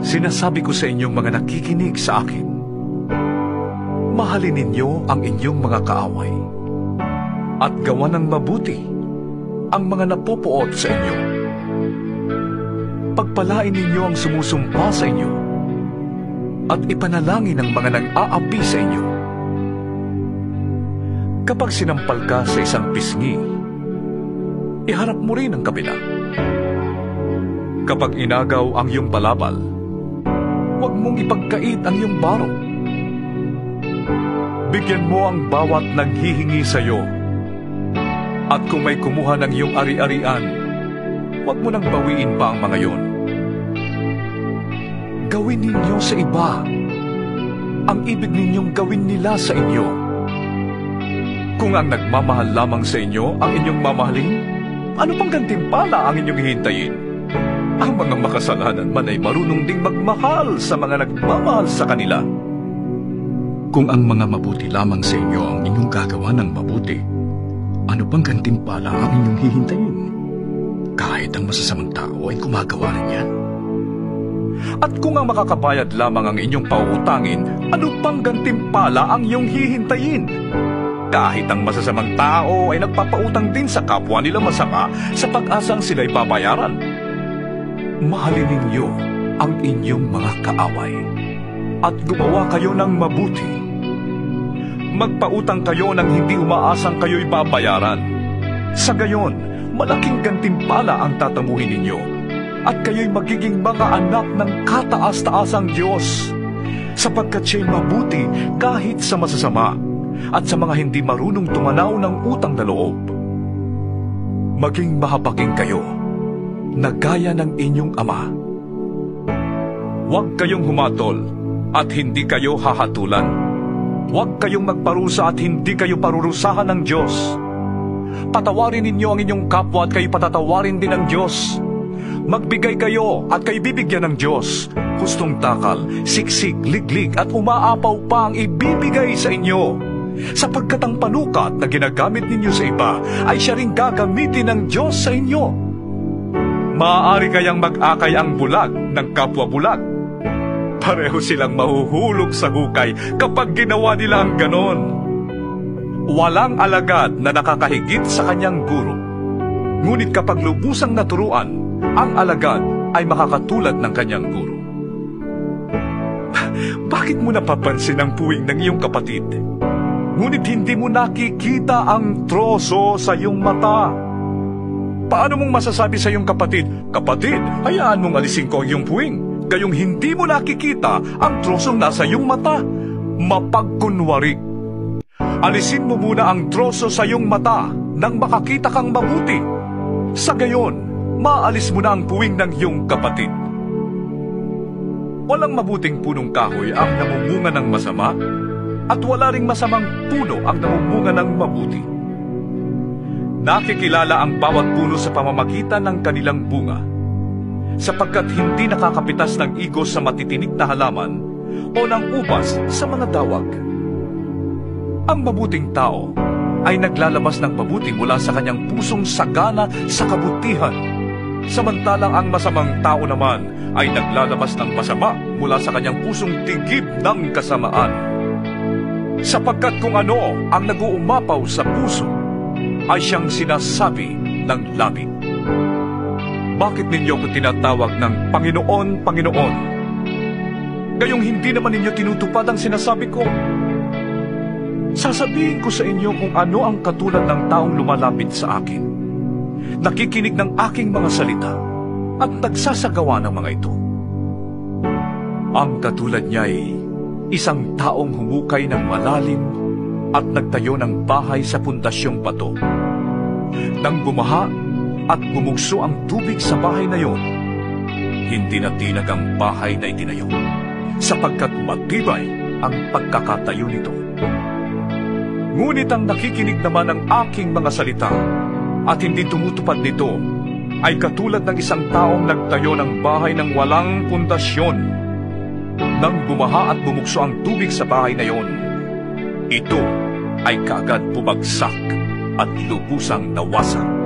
Sinasabi ko sa inyong mga nakikinig sa akin, mahalin ninyo ang inyong mga kaaway at gawa ng mabuti ang mga napupuot sa inyo. Pagpalain ninyo ang sumusumpa sa inyo at ipanalangin ang mga nag-aapi sa inyo. Kapag sinampal ka sa isang pisngi, iharap mo rin ang kabila. Kapag inagaw ang iyong balabal, huwag mong ipagkait ang iyong baro. Bigyan mo ang bawat nanghihingi sa iyo. At kung may kumuha ng iyong ari-arian, huwag mo nang bawiin pa ang mga yon. Gawin ninyo sa iba ang ibig ninyong gawin nila sa inyo. Kung ang nagmamahal lamang sa inyo ang inyong mamahalin, ano pang gantimpala ang inyong hihintayin? Ang mga makasalanan man ay marunong ding magmahal sa mga nagmamahal sa kanila. Kung ang mga mabuti lamang sa inyo ang inyong gagawa ng mabuti, ano pang gantimpala ang inyong hihintayin? Kahit ang masasamang tao ay gumagawa rin yan. At kung ang makakabayad lamang ang inyong pauutangin, ano pang gantimpala ang iyong hihintayin? Kahit ang masasamang tao ay nagpapautang din sa kapwa nila masama sa pag-asang sila'y babayaran. Mahalin ninyo ang inyong mga kaaway at gumawa kayo ng mabuti. Magpautang kayo nang hindi umaasang kayo'y babayaran. Sa gayon, malaking gantimpala ang tatamuhin ninyo at kayo'y magiging mga anak ng kataas-taasang Diyos, sapagkat siya'y mabuti kahit sa masasama at sa mga hindi marunong tumanaw ng utang na loob. Maging mahabagin kayo na gaya ng inyong ama. Huwag kayong humatol at hindi kayo hahatulan. Huwag kayong magparusa at hindi kayo parurusahan ng Diyos. Patawarin ninyo ang inyong kapwa at kayo patatawarin din ng Diyos. Magbigay kayo at kayo bibigyan ng Diyos. Hustong takal, siksik, liglig at umaapaw pa ang ibibigay sa inyo. Sapagkat ang panukat na ginagamit ninyo sa iba ay siya ring gagamitin ng Diyos sa inyo. Maaari kayang mag-akay ang bulag ng kapwa bulag. Pareho silang mahuhulog sa hukay kapag ginawa nila ang ganon. Walang alagad na nakakahigit sa kanyang guro. Ngunit kapag lubusang naturuan, ang alagad ay makakatulad ng kanyang guro. Bakit mo napapansin ang puwing ng iyong kapatid? Ngunit hindi mo nakikita ang troso sa iyong mata. Paano mong masasabi sa iyong kapatid, "Kapatid, hayaan mong alisin ko ang iyong puwing," gayong hindi mo nakikita ang trosong nasa iyong mata? Mapagkunwari. Alisin mo muna ang troso sa iyong mata nang makakita kang mabuti. Sa gayon, maalis mo na ang puwing ng iyong kapatid. Walang mabuting punong kahoy ang namumunga ng masama, at wala ring masamang puno ang namumunga ng mabuti. Nakikilala ang bawat puno sa pamamagitan ng kanilang bunga, sapagkat hindi nakakapitas ng igos sa matitinik na halaman o ng ubas sa mga dawag. Ang mabuting tao ay naglalabas ng mabuti mula sa kanyang pusong sagana sa kabutihan, samantalang ang masamang tao naman ay naglalabas ng masama mula sa kanyang pusong tigib ng kasamaan. Sapagkat kung ano ang nag-uumapaw sa puso, ay siyang sinasabi ng labi. Bakit ninyo ko tinatawag ng Panginoon, Panginoon? Gayong hindi naman ninyo tinutupad ang sinasabi ko. Sasabihin ko sa inyo kung ano ang katulad ng taong lumalapit sa akin, nakikinig ng aking mga salita, at nagsasagawa ng mga ito. Ang katulad niya ay isang taong humukay ng malalim at nagtayo ng bahay sa pundasyong bato. Nang bumaha at bumugso ang tubig sa bahay na iyon, hindi na tinag ang bahay na itinayo, sapagkat matibay ang pagkakatayo nito. Ngunit ang nakikinig naman ng aking mga salita at hindi tumutupad nito ay katulad ng isang taong nagtayo ng bahay ng walang pundasyon. Nang bumaha at bumugso ang tubig sa bahay na iyon, ito ay kaagad bumagsak at lubusang nawasak.